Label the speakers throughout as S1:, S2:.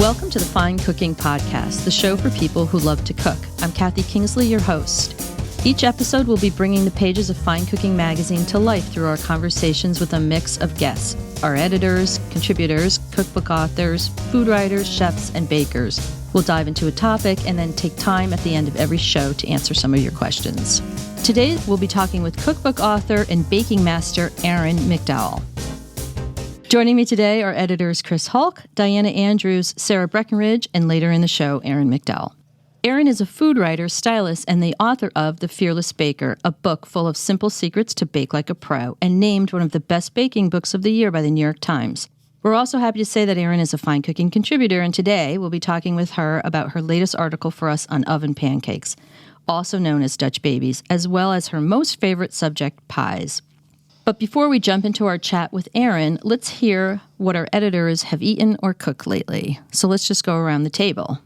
S1: Welcome to the Fine Cooking Podcast, the show for people who love to cook. I'm Kathy Kingsley, your host. Each episode will be bringing the pages of Fine Cooking magazine to life through our conversations with a mix of guests, our editors, contributors, cookbook authors, food writers, chefs, and bakers. We'll dive into a topic and then take time at the end of every show to answer some of your questions. Today, we'll be talking with cookbook author and baking master Erin McDowell. Joining me today are editors Chris Hulk, Diana Andrews, Sarah Breckenridge, and later in the show, Erin McDowell. Erin is a food writer, stylist, and the author of The Fearless Baker, a book full of simple secrets to bake like a pro, and named one of the best baking books of the year by the New York Times. We're also happy to say that Erin is a Fine Cooking contributor, and today we'll be talking with her about her latest article for us on oven pancakes, also known as Dutch babies, as well as her most favorite subject, pies. But before we jump into our chat with Erin, let's hear what our editors have eaten or cooked lately. So let's just go around the table.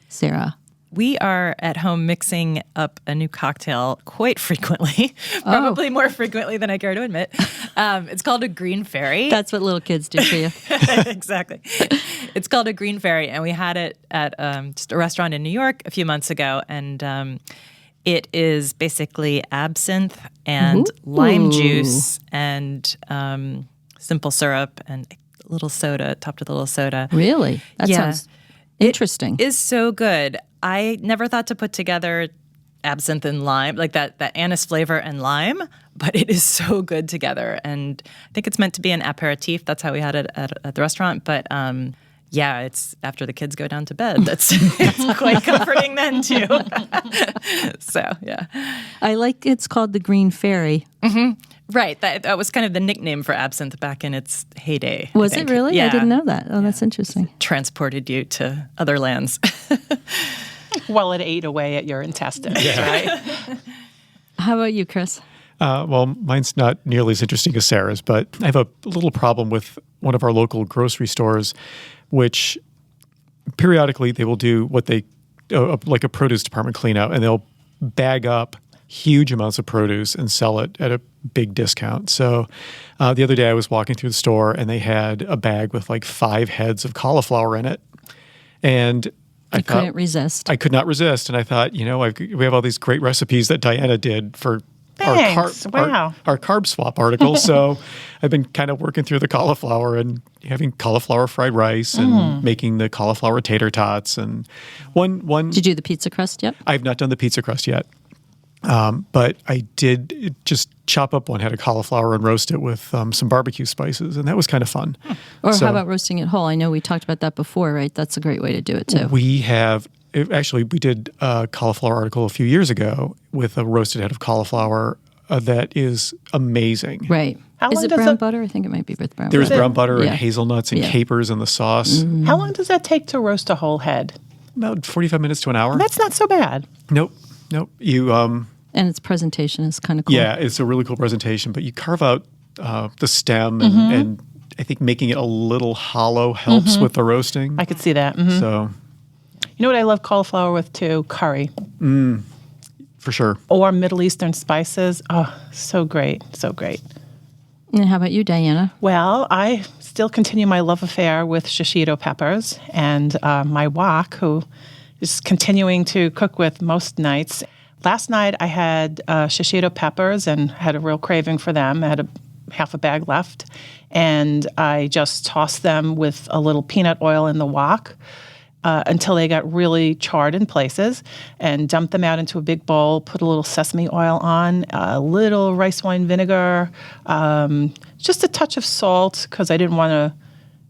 S1: Sarah.
S2: We are at home mixing up a new cocktail quite frequently, probably more frequently than I care to admit. It's called a green fairy.
S1: That's what little kids do for you.
S2: Exactly. It's called a green fairy, and we had it at just a restaurant in New York a few months ago, and it is basically absinthe and lime juice and simple syrup and a little soda, topped with a little soda.
S1: Really? That sounds interesting.
S2: It is so good. I never thought to put together absinthe and lime, like that anise flavor and lime, but it is so good together. And I think it's meant to be an aperitif. That's how we had it at the restaurant. But yeah, it's after the kids go down to bed. It's quite comforting then, too. So, yeah.
S1: I like it's called the Green Fairy.
S2: Mm-hmm. Right. That was kind of the nickname for absinthe back in its heyday.
S1: Was it really?
S2: Yeah.
S1: I didn't know that. Oh, that's interesting.
S2: Transported you to other lands.
S3: Well, it ate away at your intestines, right?
S1: How about you, Chris?
S4: Well, mine's not nearly as interesting as Sarah's, but I have a little problem with one of our local grocery stores, which periodically they will do what they, like a produce department clean out, and they'll bag up huge amounts of produce and sell it at a big discount. So the other day I was walking through the store and they had a bag with like 5 heads of cauliflower in it. And I
S1: couldn't resist.
S4: I could not resist. And I thought, we have all these great recipes that Diana did for our carb swap article. So I've been kind of working through the cauliflower and having cauliflower fried rice and making the cauliflower tater tots. And one. Did
S1: you do the pizza crust yet?
S4: I've not done the pizza crust yet. But I did just chop up one head of cauliflower and roast it with some barbecue spices, and that was kind of fun.
S1: Or how about roasting it whole? I know we talked about that before, right? That's a great way to do it, too.
S4: We did a cauliflower article a few years ago with a roasted head of cauliflower that is amazing.
S1: Right. Is it brown butter? I think it might be with brown butter.
S4: There's brown butter and hazelnuts and capers in the sauce.
S3: Mm. How long does that take to roast a whole head?
S4: About 45 minutes to an hour.
S3: That's not so bad.
S4: Nope. You
S1: and its presentation is kind of cool.
S4: Yeah, it's a really cool presentation. But you carve out the stem, and I think making it a little hollow helps with the roasting.
S3: I could see that. Mm-hmm.
S4: So,
S3: you know what I love cauliflower with too? Curry.
S4: For sure.
S3: Or Middle Eastern spices. Oh, so great, so great.
S1: And how about you, Diana?
S3: Well, I still continue my love affair with shishito peppers, and my wok, who is continuing to cook with most nights. Last night I had shishito peppers and had a real craving for them. I had half a bag left, and I just tossed them with a little peanut oil in the wok until they got really charred in places, and dumped them out into a big bowl, put a little sesame oil on, a little rice wine vinegar, just a touch of salt because I didn't want to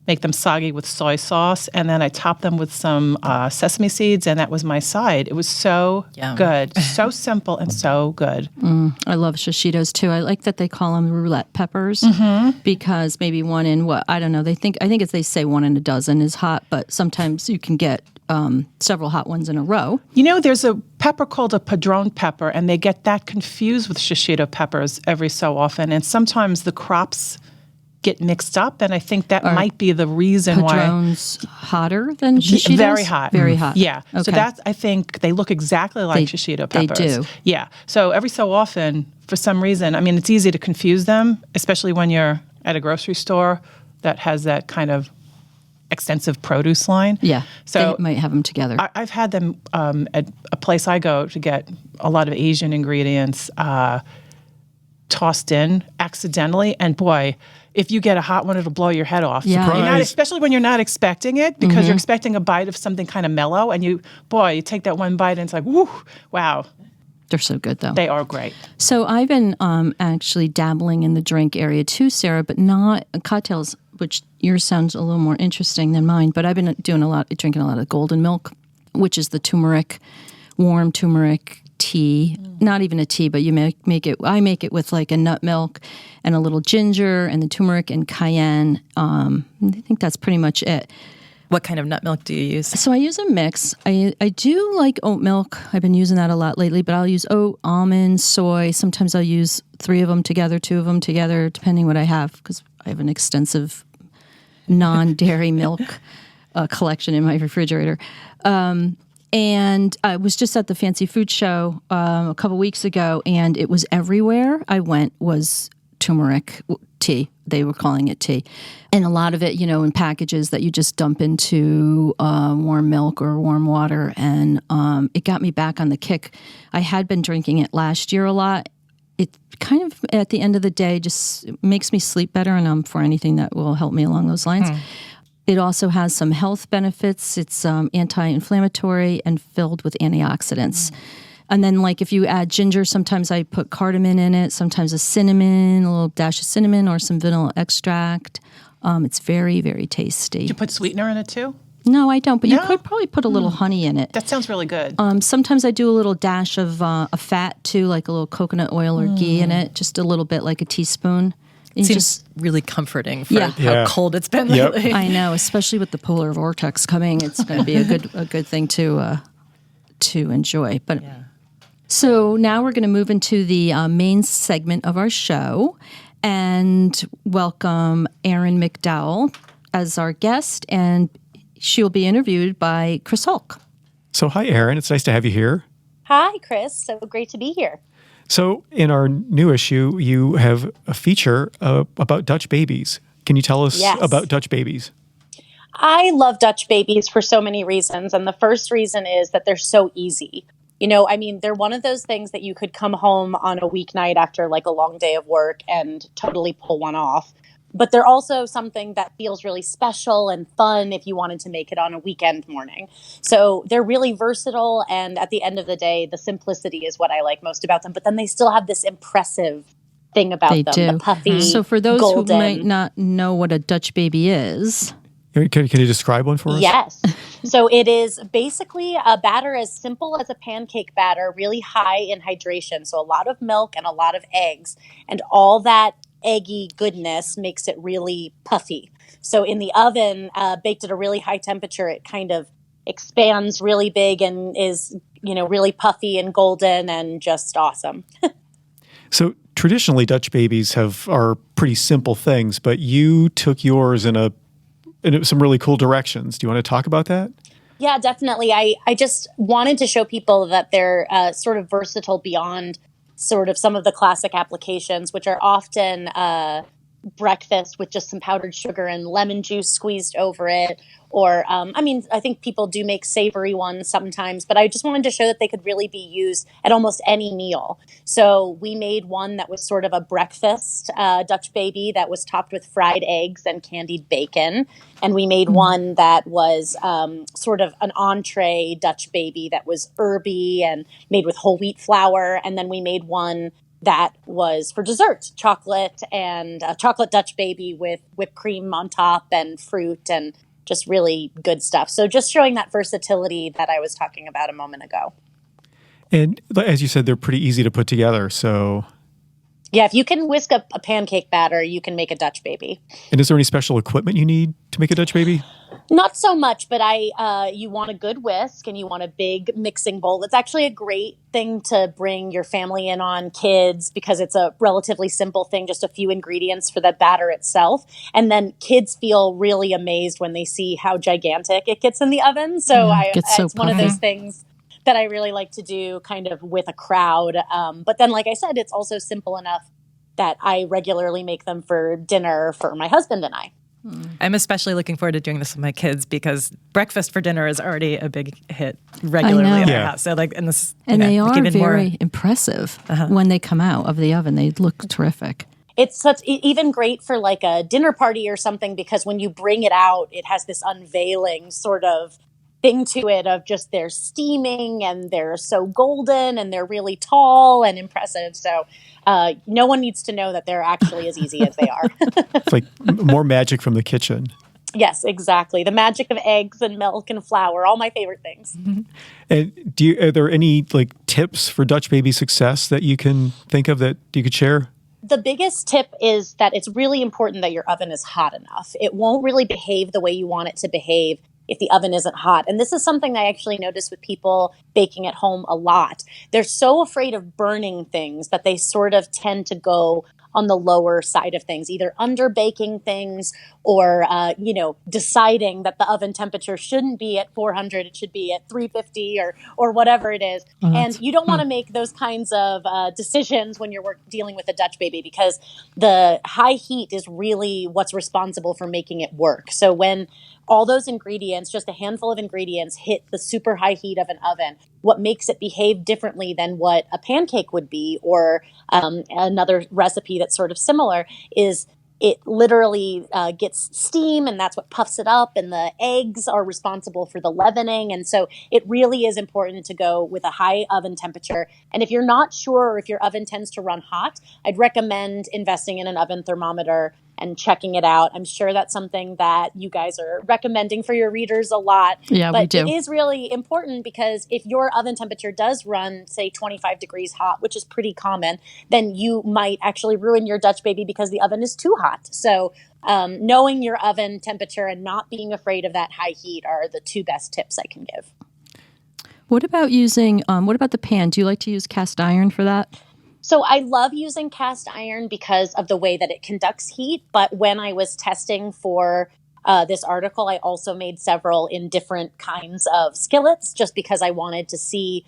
S3: make them soggy with soy sauce, and then I topped them with some sesame seeds, and that was my side. It was so good, so simple and so good.
S1: I love shishitos too. I like that they call them roulette peppers because maybe one in I don't know. I think they say 1 in a dozen is hot, but sometimes you can get several hot ones in a row.
S3: You know, there's a pepper called a padron pepper, and they get that confused with shishito peppers every so often, and sometimes the crops get mixed up, and I think that might be the reason why.
S1: Padron's hotter than shishitos?
S3: Very hot.
S1: Very hot.
S3: Yeah.
S1: Okay.
S3: So that's, I think they look exactly like shishito peppers.
S1: They do.
S3: Yeah. So every so often, for some reason, I mean, it's easy to confuse them, especially when you're at a grocery store that has that kind of extensive produce line.
S1: Yeah,
S3: So
S1: they might have them together.
S3: I've had them at a place I go to get a lot of Asian ingredients tossed in accidentally, and boy, if you get a hot one, it'll blow your head off.
S1: Yeah.
S4: Surprise.
S3: Especially when you're not expecting it, because you're expecting a bite of something kind of mellow, and you take that one bite, and it's like, woo, wow.
S1: They're so good, though.
S3: They are great.
S1: So I've been actually dabbling in the drink area too, Sarah, but not cocktails, which yours sounds a little more interesting than mine. But I've been drinking a lot of golden milk, which is the warm turmeric tea. Not even a tea, but you make it. I make it with like a nut milk and a little ginger and the turmeric and cayenne. I think that's pretty much it.
S2: What kind of nut milk do you use?
S1: So I use a mix. I do like oat milk. I've been using that a lot lately, but I'll use oat, almond, soy. Sometimes I'll use 3 of them together, 2 of them together, depending what I have, because I have an extensive non-dairy milk collection in my refrigerator. And I was just at the Fancy Food Show a couple weeks ago, and it was everywhere I went was turmeric tea. They were calling it tea. And a lot of it, in packages that you just dump into warm milk or warm water. And it got me back on the kick. I had been drinking it last year a lot. It kind of, at the end of the day, just makes me sleep better, and I'm for anything that will help me along those lines. It also has some health benefits. It's anti-inflammatory and filled with antioxidants. And then, like, if you add ginger, sometimes I put cardamom in it, sometimes a little dash of cinnamon or some vanilla extract. It's very, very tasty.
S3: Do you put sweetener in it too?
S1: No, I don't, but you
S3: No?
S1: could probably put a little honey in it.
S3: That sounds really good.
S1: Sometimes I do a little dash of a fat, too, like a little coconut oil or ghee in it, just a little bit, like a teaspoon.
S2: It seems really comforting for how cold it's been
S4: Yep.
S2: lately.
S1: I know, especially with the polar vortex coming, it's going to be a good thing to enjoy. But so now we're going to move into the main segment of our show and welcome Erin McDowell as our guest, and she'll be interviewed by Chris Hulk.
S4: So hi, Erin. It's nice to have you here.
S5: Hi, Chris. So great to be here.
S4: So in our new issue, you have a feature about Dutch babies. Can you tell us about Dutch babies?
S5: I love Dutch babies for so many reasons. And the first reason is that they're so easy. They're one of those things that you could come home on a weeknight after like a long day of work and totally pull one off. But they're also something that feels really special and fun if you wanted to make it on a weekend morning. So they're really versatile. And at the end of the day, the simplicity is what I like most about them. But then they still have this impressive thing about them,
S1: do.
S5: the puffy,
S1: So for those
S5: golden.
S1: who might not know what a Dutch baby is.
S4: Can you describe one for us?
S5: Yes. So it is basically a batter as simple as a pancake batter, really high in hydration. So a lot of milk and a lot of eggs, and all that eggy goodness makes it really puffy. So in the oven, baked at a really high temperature, it kind of expands really big and is, really puffy and golden and just awesome.
S4: So traditionally, Dutch babies are pretty simple things, but you took yours in some really cool directions. Do you want to talk about that?
S5: Yeah, definitely. I just wanted to show people that they're sort of versatile beyond sort of some of the classic applications, which are often breakfast with just some powdered sugar and lemon juice squeezed over it. Or, I think people do make savory ones sometimes, but I just wanted to show that they could really be used at almost any meal. So we made one that was sort of a breakfast Dutch baby that was topped with fried eggs and candied bacon. And we made one that was sort of an entree Dutch baby that was herby and made with whole wheat flour. And then we made one that was for dessert, chocolate and a chocolate Dutch baby with whipped cream on top and fruit and just really good stuff. So just showing that versatility that I was talking about a moment ago.
S4: And as you said, they're pretty easy to put together. So
S5: yeah, if you can whisk up a pancake batter, you can make a Dutch baby.
S4: And is there any special equipment you need to make a Dutch baby?
S5: Not so much, but you want a good whisk and you want a big mixing bowl. It's actually a great thing to bring your family in on, kids, because it's a relatively simple thing, just a few ingredients for the batter itself. And then kids feel really amazed when they see how gigantic it gets in the oven. So it's one of those things that I really like to do kind of with a crowd. But then, like I said, it's also simple enough that I regularly make them for dinner for my husband and I.
S2: I'm especially looking forward to doing this with my kids because breakfast for dinner is already a big hit regularly in our house. So like,
S1: and they are very impressive when they come out of the oven. They look terrific.
S5: It's even great for like a dinner party or something, because when you bring it out, it has this unveiling sort of thing to it of just they're steaming and they're so golden and they're really tall and impressive. So no one needs to know that they're actually as easy as they are.
S4: It's like more magic from the kitchen.
S5: Yes, exactly. The magic of eggs and milk and flour, all my favorite things.
S4: Mm-hmm. And are there any like tips for Dutch baby success that you can think of that you could share?
S5: The biggest tip is that it's really important that your oven is hot enough. It won't really behave the way you want it to behave if the oven isn't hot. And this is something I actually notice with people baking at home a lot. They're so afraid of burning things that they sort of tend to go on the lower side of things, either under baking things or, deciding that the oven temperature shouldn't be at 400, it should be at 350 or whatever it is. And you don't want to make those kinds of decisions when you're dealing with a Dutch baby, because the high heat is really what's responsible for making it work. So when all those ingredients, just a handful of ingredients, hit the super high heat of an oven, what makes it behave differently than what a pancake would be or another recipe that's sort of similar is it literally gets steam, and that's what puffs it up, and the eggs are responsible for the leavening. And so it really is important to go with a high oven temperature. And if you're not sure, or if your oven tends to run hot, I'd recommend investing in an oven thermometer and checking it out. I'm sure that's something that you guys are recommending for your readers a lot.
S1: Yeah,
S5: but
S1: we do.
S5: It is really important, because if your oven temperature does run, say, 25 degrees hot, which is pretty common, then you might actually ruin your Dutch baby because the oven is too hot. So knowing your oven temperature and not being afraid of that high heat are the two best tips I can give.
S1: What about what about the pan? Do you like to use cast iron for that?
S5: So I love using cast iron because of the way that it conducts heat. But when I was testing for this article, I also made several in different kinds of skillets, just because I wanted to see,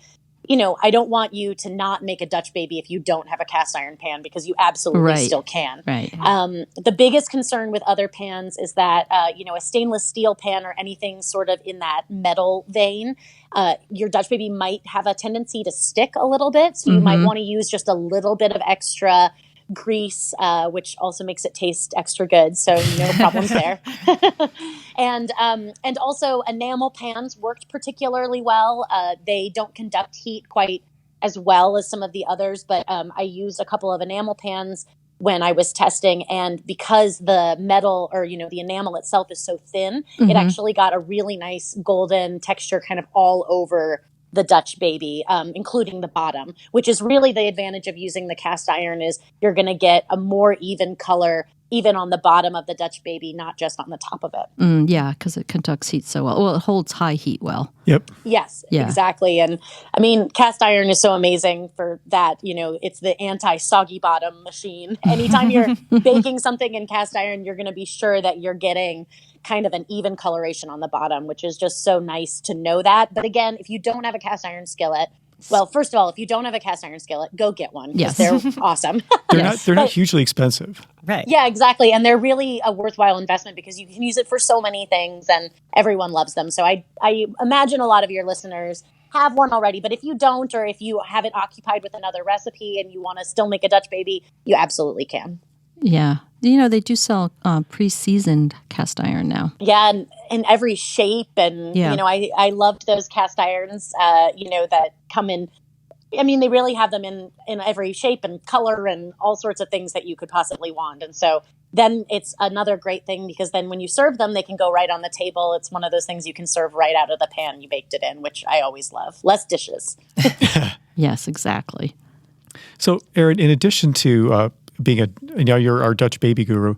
S5: I don't want you to not make a Dutch baby if you don't have a cast iron pan, because you absolutely still can.
S1: Right.
S5: The biggest concern with other pans is that, a stainless steel pan or anything sort of in that metal vein, your Dutch baby might have a tendency to stick a little bit. So you might want to use just a little bit of extra grease, which also makes it taste extra good. So no problems there. And also enamel pans worked particularly well. They don't conduct heat quite as well as some of the others, but I used a couple of enamel pans when I was testing, and because the metal or the enamel itself is so thin, it actually got a really nice golden texture kind of all over the Dutch baby, including the bottom, which is really the advantage of using the cast iron, is you're going to get a more even color even on the bottom of the Dutch baby, not just on the top of it.
S1: Yeah, because it conducts heat so well. Well, it holds high heat well.
S4: Yep.
S5: Yes, exactly. And I mean, cast iron is so amazing for that. It's the anti-soggy bottom machine. Anytime you're baking something in cast iron, you're going to be sure that you're getting kind of an even coloration on the bottom, which is just so nice to know that. But again, if you don't have a cast iron skillet, well, first of all, if you don't have a cast iron skillet, go get one, because they're awesome.
S4: They're not hugely expensive.
S2: Right.
S5: Yeah, exactly. And they're really a worthwhile investment, because you can use it for so many things and everyone loves them. So I imagine a lot of your listeners have one already. But if you don't, or if you have it occupied with another recipe and you want to still make a Dutch baby, you absolutely can.
S1: Yeah. They do sell pre-seasoned cast iron now.
S5: Yeah, and in every shape. And, I loved those cast irons, that come in. I mean, they really have them in every shape and color and all sorts of things that you could possibly want. And so then it's another great thing, because then when you serve them, they can go right on the table. It's one of those things you can serve right out of the pan you baked it in, which I always love. Less dishes.
S1: Yes, exactly.
S4: So, Erin, in addition to being you're our Dutch baby guru,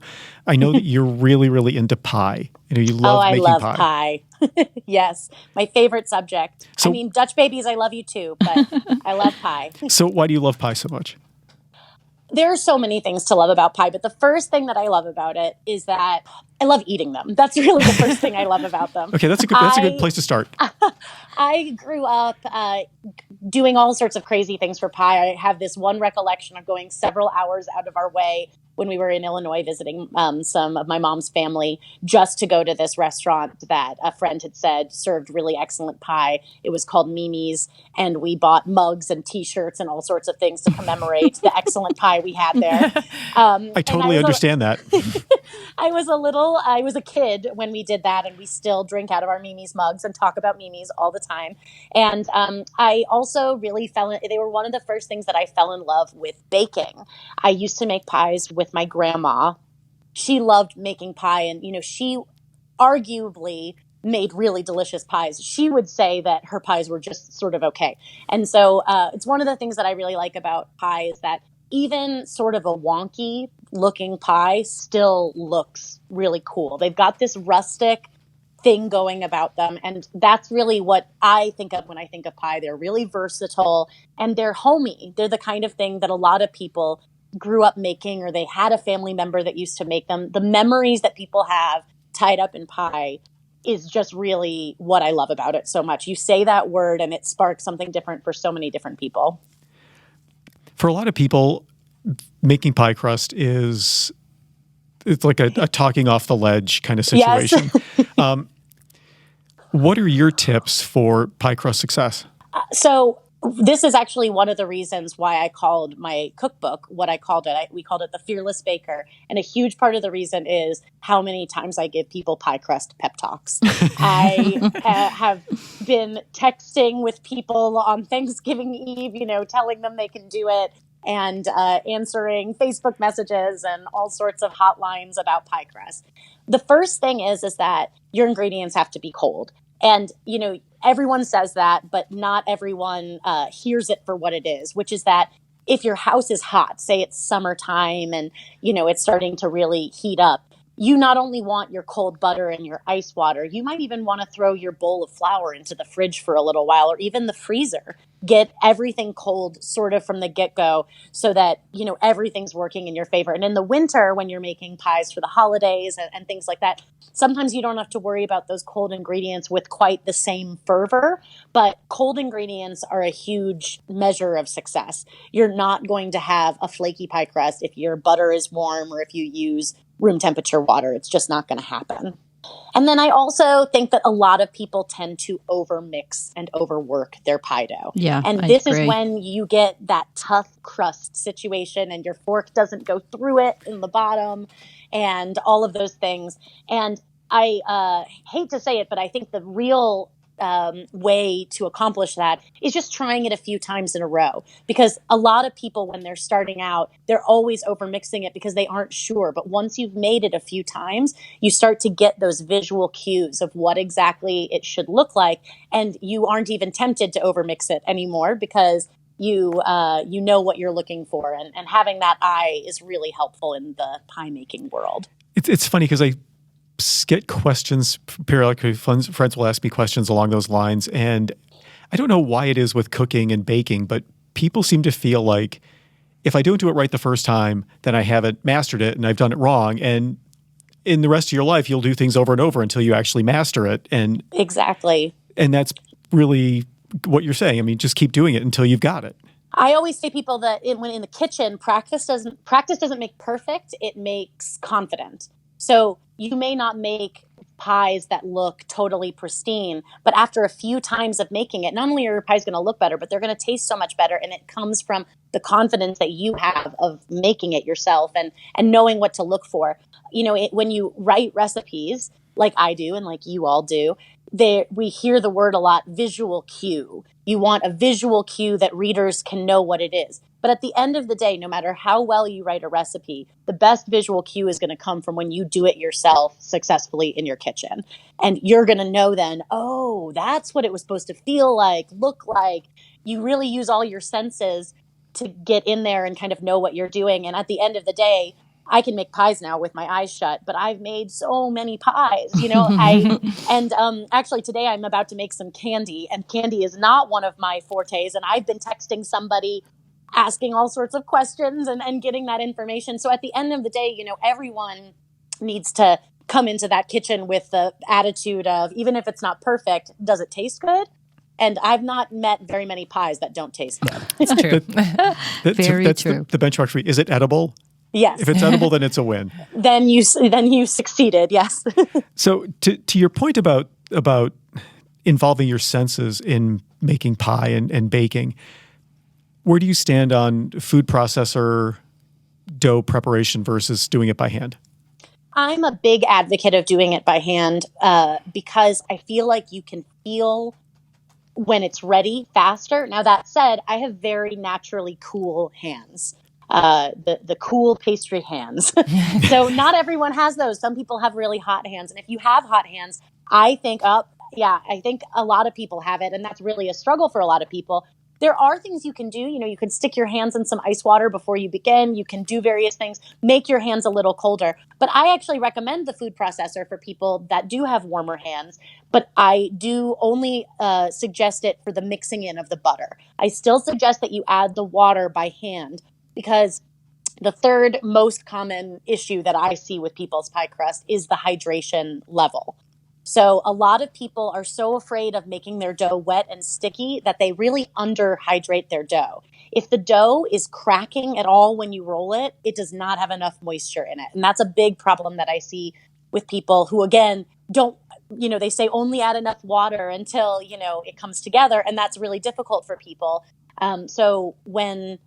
S4: I know that you're really, really into pie. You love making pie.
S5: I love pie. Yes, my favorite subject. So, I mean, Dutch babies, I love you too, but I love pie.
S4: So why do you love pie so much?
S5: There are so many things to love about pie, but the first thing that I love about it is that I love eating them. That's really the first thing I love about them.
S4: Okay, that's a good place to start.
S5: I grew up doing all sorts of crazy things for pie. I have this one recollection of going several hours out of our way when we were in Illinois visiting some of my mom's family, just to go to this restaurant that a friend had said served really excellent pie. It was called Mimi's, and we bought mugs and T-shirts and all sorts of things to commemorate the excellent pie we had there.
S4: I totally understand that.
S5: I was a kid when we did that, and we still drink out of our Mimi's mugs and talk about Mimi's all the time. And I also really they were one of the first things that I fell in love with baking. I used to make pies with my grandma. She loved making pie, and she arguably made really delicious pies. She would say that her pies were just sort of okay. And so it's one of the things that I really like about pie is that even sort of a wonky looking pie still looks really cool. They've got this rustic thing going about them. And that's really what I think of when I think of pie. They're really versatile and they're homey. They're the kind of thing that a lot of people grew up making, or they had a family member that used to make them. The memories that people have tied up in pie is just really what I love about it so much. You say that word and it sparks something different for so many different people.
S4: For a lot of people, making pie crust it's like a talking off the ledge kind of situation. Yes. What are your tips for pie crust success?
S5: So this is actually one of the reasons why I called my cookbook what I called it. We called it The Fearless Baker. And a huge part of the reason is how many times I give people pie crust pep talks. I have been texting with people on Thanksgiving Eve, telling them they can do it, and answering Facebook messages and all sorts of hotlines about pie crust. The first thing is that your ingredients have to be cold. And, everyone says that, but not everyone hears it for what it is, which is that if your house is hot, say it's summertime and, it's starting to really heat up, you not only want your cold butter and your ice water, you might even want to throw your bowl of flour into the fridge for a little while, or even the freezer. Get everything cold sort of from the get-go so that, everything's working in your favor. And in the winter, when you're making pies for the holidays and things like that, sometimes you don't have to worry about those cold ingredients with quite the same fervor, but cold ingredients are a huge measure of success. You're not going to have a flaky pie crust if your butter is warm or if you use room temperature water. It's just not going to happen. And then I also think that a lot of people tend to overmix and overwork their pie dough.
S1: Yeah,
S5: and this is when you get that tough crust situation and your fork doesn't go through it in the bottom and all of those things. And I hate to say it, but I think the real way to accomplish that is just trying it a few times in a row, because a lot of people, when they're starting out, they're always overmixing it because they aren't sure. But once you've made it a few times, you start to get those visual cues of what exactly it should look like, and you aren't even tempted to overmix it anymore because you know what you're looking for, and having that eye is really helpful in the pie making world.
S4: It's funny because I get questions periodically. Friends will ask me questions along those lines. And I don't know why it is with cooking and baking, but people seem to feel like if I don't do it right the first time, then I haven't mastered it and I've done it wrong. And in the rest of your life, you'll do things over and over until you actually master it. And
S5: exactly.
S4: And that's really what you're saying. I mean, just keep doing it until you've got it.
S5: I always say people that when in the kitchen, practice doesn't make perfect. It makes confident. So you may not make pies that look totally pristine, but after a few times of making it, not only are your pies going to look better, but they're going to taste so much better. And it comes from the confidence that you have of making it yourself and knowing what to look for. When you write recipes like I do and like you all do, we hear the word a lot, visual cue. You want a visual cue that readers can know what it is. But at the end of the day, no matter how well you write a recipe, the best visual cue is going to come from when you do it yourself successfully in your kitchen. And you're going to know then, oh, that's what it was supposed to feel like, look like. You really use all your senses to get in there and kind of know what you're doing. And at the end of the day, I can make pies now with my eyes shut, but I've made so many pies, actually today I'm about to make some candy, and candy is not one of my fortes. And I've been texting somebody asking all sorts of questions and getting that information. So at the end of the day, everyone needs to come into that kitchen with the attitude of, even if it's not perfect, does it taste good? And I've not met very many pies that don't taste good.
S1: It's true.
S4: That's
S1: Very
S4: that's
S1: true.
S4: The benchmark for me. Is it edible?
S5: Yes.
S4: If it's edible, then it's a win.
S5: Then you succeeded. Yes.
S4: So to your point about involving your senses in making pie and baking, where do you stand on food processor dough preparation versus doing it by hand?
S5: I'm a big advocate of doing it by hand because I feel like you can feel when it's ready faster. Now, that said, I have very naturally cool hands, the cool pastry hands. So not everyone has those. Some people have really hot hands. And if you have hot hands, I think I think a lot of people have it. And that's really a struggle for a lot of people. There are things you can do. You can stick your hands in some ice water before you begin. You can do various things, make your hands a little colder. But I actually recommend the food processor for people that do have warmer hands. But I do only suggest it for the mixing in of the butter. I still suggest that you add the water by hand because the third most common issue that I see with people's pie crust is the hydration level. So a lot of people are so afraid of making their dough wet and sticky that they really underhydrate their dough. If the dough is cracking at all when you roll it, it does not have enough moisture in it. And that's a big problem that I see with people who, again, don't, they say only add enough water until, it comes together. And that's really difficult for people. So when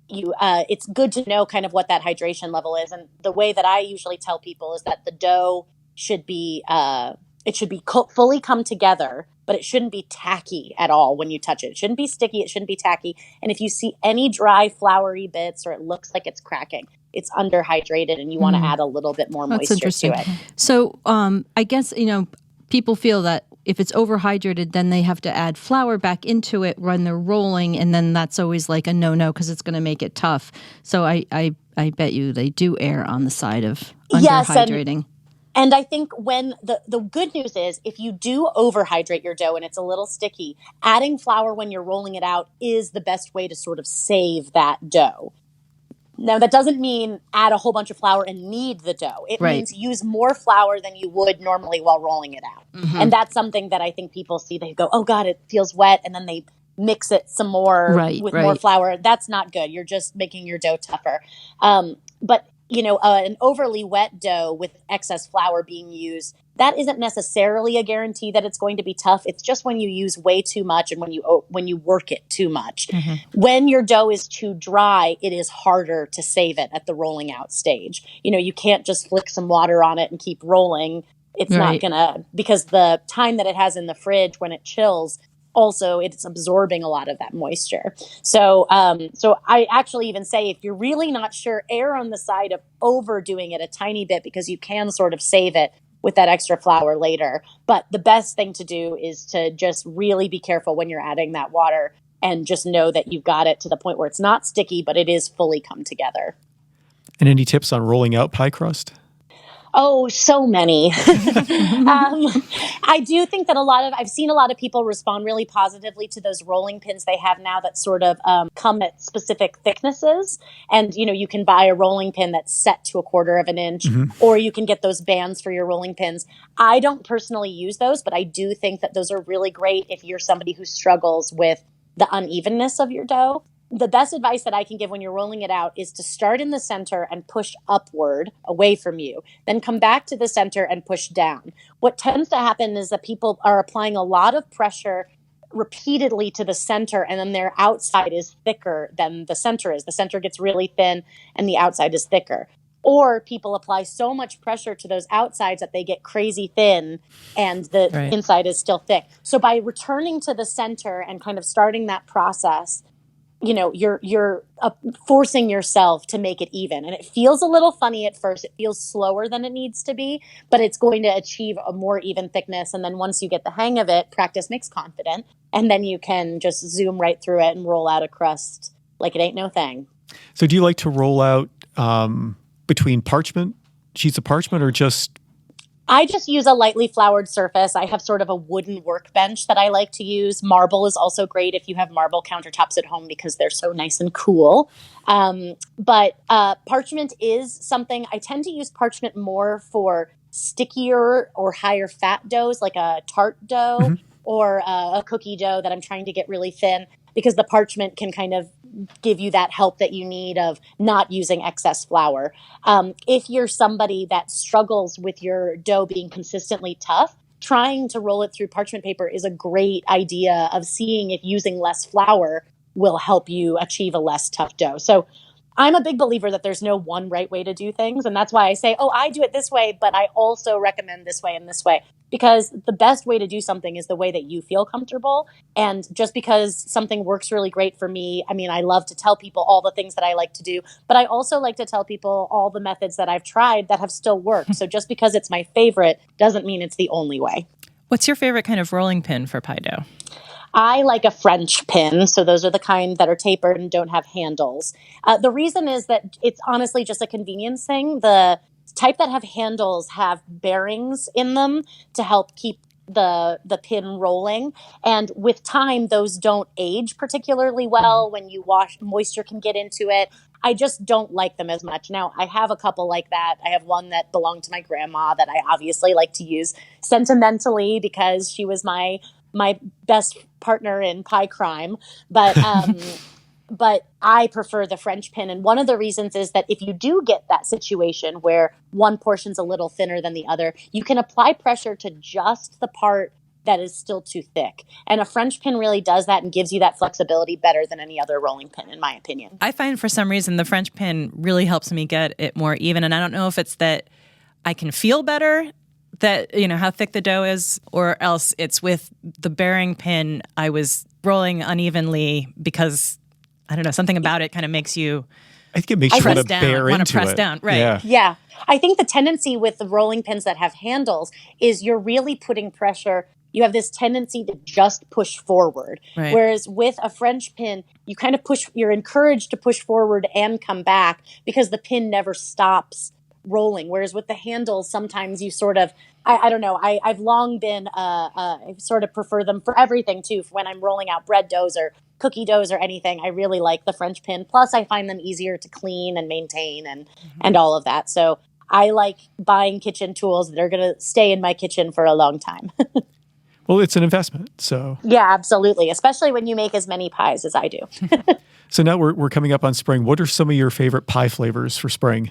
S5: it's good to know kind of what that hydration level is. And the way that I usually tell people is that the dough should be, it should be fully come together, but it shouldn't be tacky at all when you touch it. It shouldn't be sticky. It shouldn't be tacky. And if you see any dry, floury bits or it looks like it's cracking, it's underhydrated and you want to add a little bit more moisture to it.
S1: So I guess, people feel that if it's overhydrated, then they have to add flour back into it when they're rolling. And then that's always like a no-no because it's going to make it tough. So I bet you they do err on the side of underhydrating.
S5: Yes, and I think when the good news is if you do overhydrate your dough and it's a little sticky, adding flour when you're rolling it out is the best way to sort of save that dough. Now, that doesn't mean add a whole bunch of flour and knead the dough. It means use more flour than you would normally while rolling it out. Mm-hmm. And that's something that I think people see. They go, oh, God, it feels wet. And then they mix it some more with more flour. That's not good. You're just making your dough tougher. But an overly wet dough with excess flour being used, that isn't necessarily a guarantee that it's going to be tough. It's just when you use way too much and when you work it too much. Mm-hmm. When your dough is too dry, it is harder to save it at the rolling out stage. You can't just flick some water on it and keep rolling. It's not gonna, because the time that it has in the fridge when it chills, also it's absorbing a lot of that moisture. So I actually even say if you're really not sure, err on the side of overdoing it a tiny bit because you can sort of save it with that extra flour later. But the best thing to do is to just really be careful when you're adding that water and just know that you've got it to the point where it's not sticky, but it is fully come together.
S4: And any tips on rolling out pie crust?
S5: Oh, so many. I do think that I've seen a lot of people respond really positively to those rolling pins they have now that sort of come at specific thicknesses. And, you can buy a rolling pin that's set to 1/4 of an inch, or you can get those bands for your rolling pins. I don't personally use those, but I do think that those are really great if you're somebody who struggles with the unevenness of your dough. The best advice that I can give when you're rolling it out is to start in the center and push upward away from you, then come back to the center and push down. What tends to happen is that people are applying a lot of pressure repeatedly to the center, and then their outside is thicker than the center is. The center gets really thin and the outside is thicker. Or people apply so much pressure to those outsides that they get crazy thin and the inside is still thick. So by returning to the center and kind of starting that process, you're forcing yourself to make it even. And it feels a little funny at first. It feels slower than it needs to be, but it's going to achieve a more even thickness. And then once you get the hang of it, practice makes confident. And then you can just zoom right through it and roll out a crust like it ain't no thing.
S4: So do you like to roll out between sheets of parchment, or just...
S5: I just use a lightly floured surface. I have sort of a wooden workbench that I like to use. Marble is also great if you have marble countertops at home because they're so nice and cool. But parchment is something, I tend to use parchment more for stickier or higher fat doughs, like a tart dough or a cookie dough that I'm trying to get really thin, because the parchment can kind of give you that help that you need of not using excess flour. If you're somebody that struggles with your dough being consistently tough, trying to roll it through parchment paper is a great idea of seeing if using less flour will help you achieve a less tough dough. So I'm a big believer that there's no one right way to do things. And that's why I say, oh, I do it this way, but I also recommend this way and this way. Because the best way to do something is the way that you feel comfortable. And just because something works really great for me, I mean, I love to tell people all the things that I like to do, but I also like to tell people all the methods that I've tried that have still worked. So just because it's my favorite doesn't mean it's the only way.
S2: What's your favorite kind of rolling pin for pie dough?
S5: I like a French pin. So those are the kind that are tapered and don't have handles. The reason is that it's honestly just a convenience thing. The type that have handles have bearings in them to help keep the pin rolling. And with time, those don't age particularly well. When you wash, moisture can get into it. I just don't like them as much. Now, I have a couple like that. I have one that belonged to my grandma that I obviously like to use sentimentally because she was my best partner in pie crime, but I prefer the French pin. And one of the reasons is that if you do get that situation where one portion's a little thinner than the other, you can apply pressure to just the part that is still too thick. And a French pin really does that and gives you that flexibility better than any other rolling pin, in my opinion.
S2: I find for some reason the French pin really helps me get it more even. And I don't know if it's that I can feel better that, you know, how thick the dough is, or else it's with the bearing pin, I was rolling unevenly because, I don't know, something about it kind of makes you
S4: I think it makes you want to bear into
S2: press
S4: it.
S2: down, right?
S5: Yeah. I think the tendency with the rolling pins that have handles is you're really putting pressure. You have this tendency to just push forward.
S2: Right.
S5: Whereas with a French pin, you kind of you're encouraged to push forward and come back because the pin never stops rolling. Whereas with the handles, sometimes you sort of, I don't know, I've long been, I sort of prefer them for everything too. When I'm rolling out bread doughs or cookie doughs or anything, I really like the French pin. Plus I find them easier to clean and maintain and all of that. So I like buying kitchen tools that are going to stay in my kitchen for a long time.
S4: Well, it's an investment, so.
S5: Yeah, absolutely. Especially when you make as many pies as I do.
S4: So now we're coming up on spring. What are some of your favorite pie flavors for spring?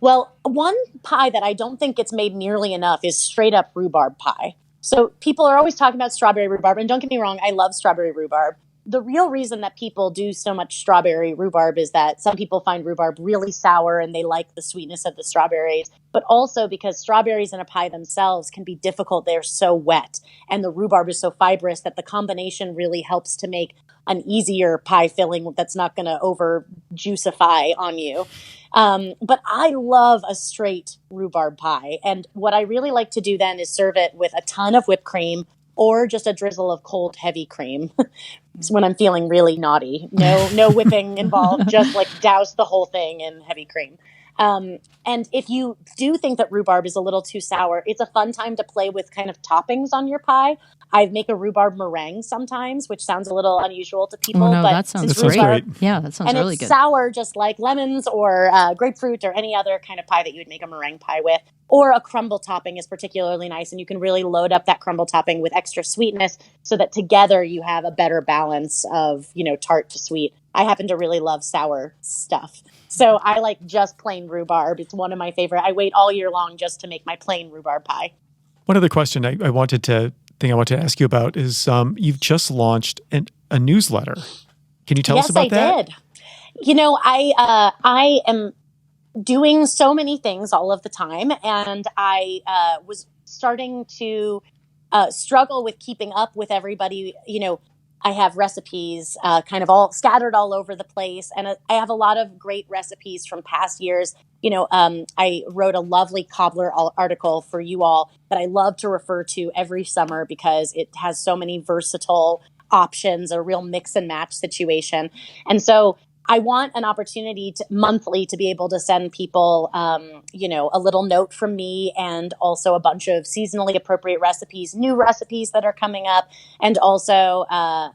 S5: Well, one pie that I don't think gets made nearly enough is straight up rhubarb pie. So people are always talking about strawberry rhubarb, and don't get me wrong, I love strawberry rhubarb. The real reason that people do so much strawberry rhubarb is that some people find rhubarb really sour and they like the sweetness of the strawberries, but also because strawberries in a pie themselves can be difficult. They're so wet, and the rhubarb is so fibrous that the combination really helps to make an easier pie filling that's not going to over juicify on you. But I love a straight rhubarb pie. And what I really like to do then is serve it with a ton of whipped cream or just a drizzle of cold, heavy cream. When I'm feeling really naughty. No whipping involved, just like douse the whole thing in heavy cream. And if you do think that rhubarb is a little too sour, it's a fun time to play with kind of toppings on your pie. I make a rhubarb meringue sometimes, which sounds a little unusual to people.
S1: Oh, no,
S5: but
S1: that sounds
S4: great.
S1: Yeah, that sounds
S5: and
S1: really
S5: it's
S1: good.
S5: sour, just like lemons or grapefruit or any other kind of pie that you would make a meringue pie with. Or a crumble topping is particularly nice, and you can really load up that crumble topping with extra sweetness so that together you have a better balance of, tart to sweet. I happen to really love sour stuff. So I like just plain rhubarb. It's one of my favorite. I wait all year long just to make my plain rhubarb pie.
S4: One other question I wanted to ask you about is you've just launched a newsletter. Can you tell us about that?
S5: Yes, I did. I am doing so many things all of the time, and I was starting to struggle with keeping up with everybody. I have recipes kind of all scattered all over the place, and I have a lot of great recipes from past years. I wrote a lovely cobbler article for you all that I love to refer to every summer because it has so many versatile options, a real mix and match situation. And so I want an opportunity monthly to be able to send people, a little note from me, and also a bunch of seasonally appropriate recipes, new recipes that are coming up, and also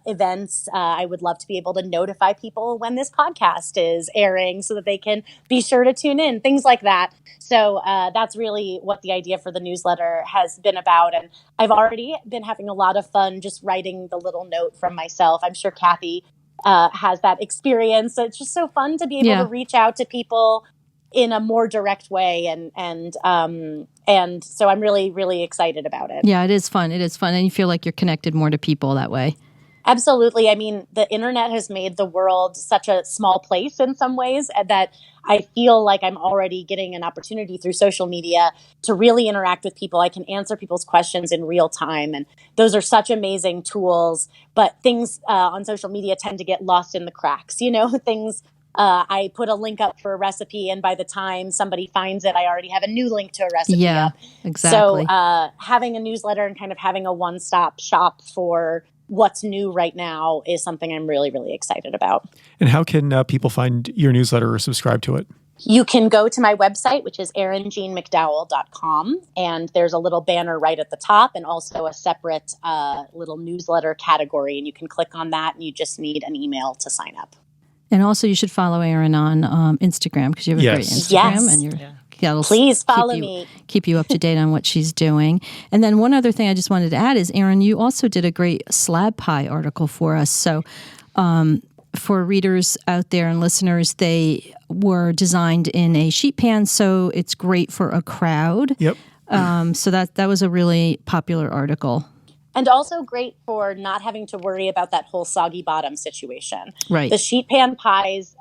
S5: events. I would love to be able to notify people when this podcast is airing so that they can be sure to tune in, things like that. So that's really what the idea for the newsletter has been about. And I've already been having a lot of fun just writing the little note from myself. I'm sure Kathy has that experience. So it's just so fun to be able to reach out to people in a more direct way. And so I'm really, really excited about it.
S1: Yeah, it is fun. It is fun. And you feel like you're connected more to people that way.
S5: Absolutely. I mean, the internet has made the world such a small place in some ways that I feel like I'm already getting an opportunity through social media to really interact with people. I can answer people's questions in real time. And those are such amazing tools. But things on social media tend to get lost in the cracks. Things I put a link up for a recipe, and by the time somebody finds it, I already have a new link to a recipe up.
S1: Exactly.
S5: So having a newsletter and kind of having a one-stop shop for what's new right now is something I'm really, really excited about.
S4: And how can people find your newsletter or subscribe to it?
S5: You can go to my website, which is erinjeanmcdowell.com, and there's a little banner right at the top and also a separate little newsletter category, and you can click on that, and you just need an email to sign up.
S1: And also you should follow Erin on Instagram because you have a great Instagram.
S5: Yes.
S1: And
S5: please follow me.
S1: Keep you up to date on what she's doing. And then one other thing I just wanted to add is, Erin, you also did a great slab pie article for us. So for readers out there and listeners, they were designed in a sheet pan, so it's great for a crowd.
S4: Yep.
S5: Mm-hmm.
S1: So that was a really popular article.
S5: And also great for not having to worry about that whole soggy bottom situation.
S1: Right.
S5: The sheet pan pies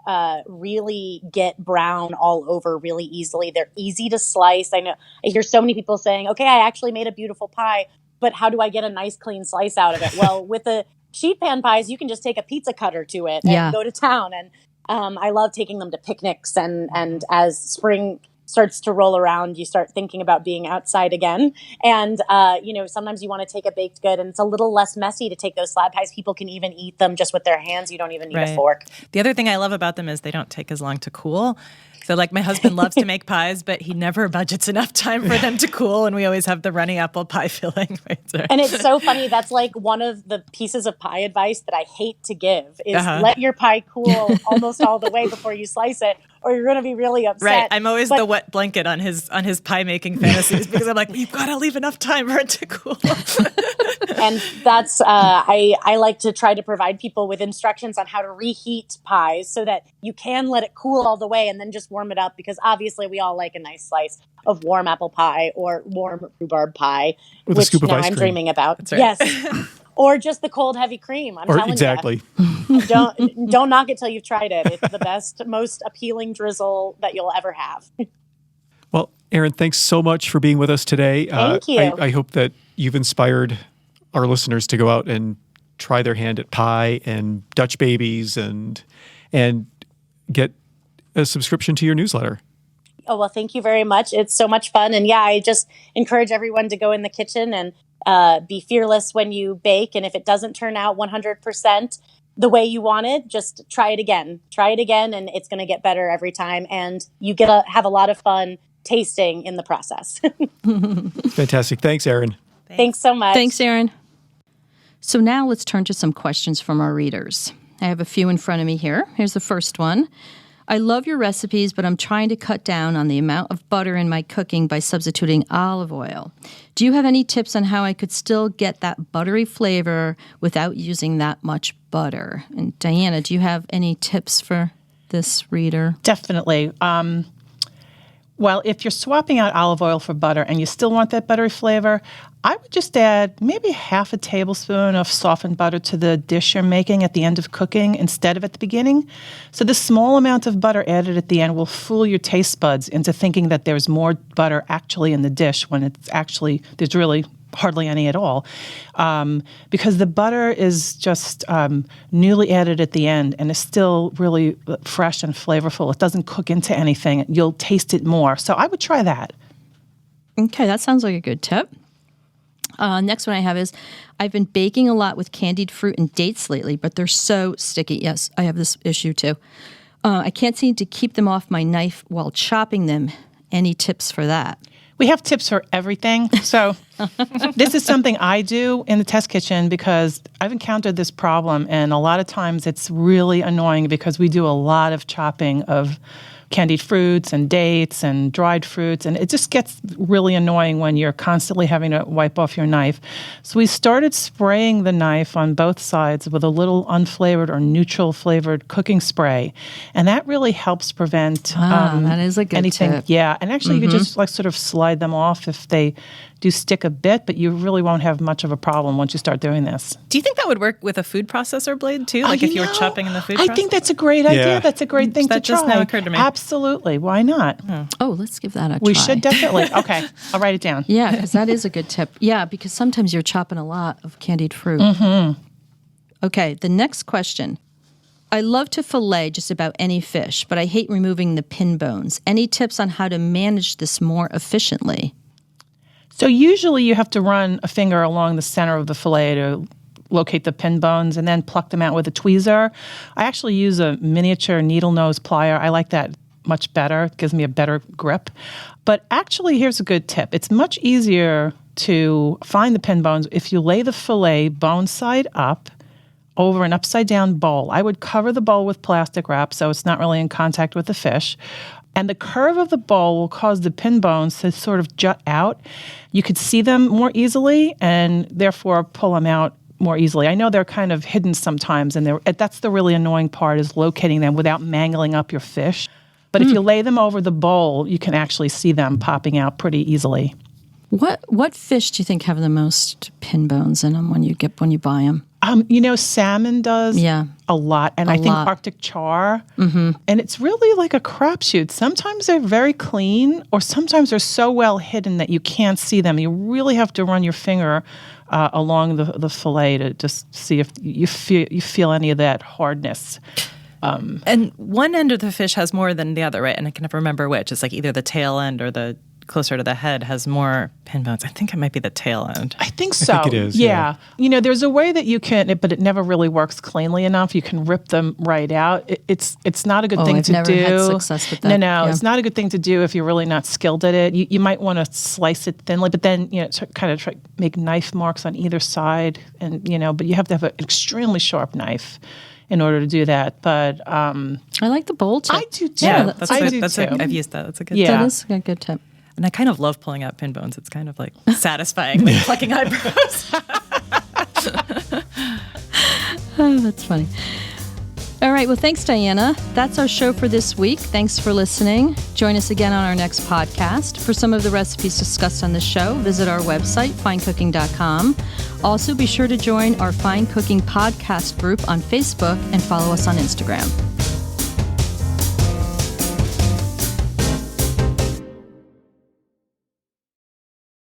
S5: really get brown all over really easily. They're easy to slice. I hear so many people saying, okay, I actually made a beautiful pie, but how do I get a nice clean slice out of it? Well, with the sheet pan pies, you can just take a pizza cutter to it and go to town. And I love taking them to picnics. And as spring starts to roll around, you start thinking about being outside again. And, sometimes you want to take a baked good, and it's a little less messy to take those slab pies. People can even eat them just with their hands. You don't even need a fork.
S2: The other thing I love about them is they don't take as long to cool. So like my husband loves to make pies, but he never budgets enough time for them to cool. And we always have the runny apple pie filling.
S5: And it's so funny. That's like one of the pieces of pie advice that I hate to give is let your pie cool almost all the way before you slice it, or you're going to be really upset.
S2: Right. I'm always the wet blanket on his pie making fantasies because I'm like, you've got to leave enough time for it to cool.
S5: And that's, I like to try to provide people with instructions on how to reheat pies so that you can let it cool all the way and then just warm it up, because obviously we all like a nice slice of warm apple pie or warm rhubarb pie,
S4: with
S5: which
S4: a scoop of
S5: now
S4: ice
S5: I'm
S4: cream.
S5: Dreaming about.
S2: That's right.
S5: Yes. Or just the cold, heavy cream. I'm telling
S4: exactly.
S5: you. Don't knock it till you've tried it. It's the best, most appealing drizzle that you'll ever have.
S4: Well, Erin, thanks so much for being with us today.
S5: Thank you.
S4: I hope that you've inspired our listeners to go out and try their hand at pie and Dutch babies and get a subscription to your newsletter.
S5: Oh, well, thank you very much. It's so much fun. And I just encourage everyone to go in the kitchen and be fearless when you bake. And if it doesn't turn out 100% the way you want it, just try it again. Try it again, and it's going to get better every time. And you get to have a lot of fun tasting in the process.
S4: Fantastic. Thanks, Erin.
S5: Thanks so much.
S1: Thanks, Erin. So now let's turn to some questions from our readers. I have a few in front of me here. Here's the first one. I love your recipes, but I'm trying to cut down on the amount of butter in my cooking by substituting olive oil. Do you have any tips on how I could still get that buttery flavor without using that much butter? And Diana, do you have any tips for this reader?
S3: Definitely. Well, if you're swapping out olive oil for butter and you still want that buttery flavor, I would just add maybe half a tablespoon of softened butter to the dish you're making at the end of cooking instead of at the beginning. So the small amount of butter added at the end will fool your taste buds into thinking that there's more butter actually in the dish when it's actually, there's really hardly any at all, because the butter is just newly added at the end and is still really fresh and flavorful. It doesn't cook into anything. You'll taste it more. So I would try that.
S1: Okay, that sounds like a good tip. Next one I have is, I've been baking a lot with candied fruit and dates lately, but they're so sticky. Yes, I have this issue too. I can't seem to keep them off my knife while chopping them. Any tips for that?
S3: We have tips for everything. So this is something I do in the test kitchen because I've encountered this problem, and a lot of times it's really annoying because we do a lot of chopping of candied fruits and dates and dried fruits. And it just gets really annoying when you're constantly having to wipe off your knife. So we started spraying the knife on both sides with a little unflavored or neutral flavored cooking spray. And that really helps prevent
S1: that is a good
S3: anything.
S1: tip.
S3: Yeah. And actually, you could just like sort of slide them off if they do stick a bit, but you really won't have much of a problem once you start doing this.
S2: Do you think that would work with a food processor blade too? Like if you were chopping in the food processor?
S3: I think that's a great idea.
S4: Yeah.
S3: That's a great thing to try.
S2: That just now occurred to me.
S3: Absolutely. Why not?
S1: Oh, let's give that a try.
S3: We should definitely. Okay. I'll write it down.
S1: Yeah, because that is a good tip. Yeah, because sometimes you're chopping a lot of candied fruit. Okay, the next question. I love to fillet just about any fish, but I hate removing the pin bones. Any tips on how to manage this more efficiently?
S3: So usually you have to run a finger along the center of the fillet to locate the pin bones and then pluck them out with a tweezer. I actually use a miniature needle nose plier. I like that much better. It gives me a better grip. But actually, here's a good tip. It's much easier to find the pin bones if you lay the fillet bone side up over an upside down bowl. I would cover the bowl with plastic wrap so it's not really in contact with the fish. And the curve of the bowl will cause the pin bones to sort of jut out. You could see them more easily and therefore pull them out more easily. I know they're kind of hidden sometimes, and that's the really annoying part, is locating them without mangling up your fish. But if you lay them over the bowl, you can actually see them popping out pretty easily.
S1: What fish do you think have the most pin bones in them when you buy them?
S3: Salmon does a lot, and I think Arctic char. And it's really like a crapshoot. Sometimes they're very clean, or sometimes they're so well hidden that you can't see them. You really have to run your finger along the fillet to just see if you feel any of that hardness.
S2: And one end of the fish has more than the other, right? And I can never remember which. It's like either the tail end or the closer to the head has more pin bones. I think it might be the tail end.
S3: I think so.
S4: I think it is.
S3: Yeah. There's a way that you can, but it never really works cleanly enough. You can rip them right out. It's not a good thing
S1: I've
S3: to
S1: never
S3: do.
S1: had success with that.
S3: No,
S1: Yeah.
S3: it's not a good thing to do if you're really not skilled at it. You might want to slice it thinly, but then kind of try make knife marks on either side, and but you have to have an extremely sharp knife in order to do that. But
S1: I like the bowl tip.
S3: I do too.
S2: Yeah,
S3: I do too.
S2: I've used that. That's a good
S3: Yeah.
S1: That is a good tip.
S2: And I kind of love pulling out pin bones. It's kind of like satisfying, like plucking eyebrows.
S1: Oh, that's funny. All right. Well, thanks, Diana. That's our show for this week. Thanks for listening. Join us again on our next podcast. For some of the recipes discussed on the show, visit our website, finecooking.com. Also, be sure to join our Fine Cooking Podcast group on Facebook and follow us on Instagram.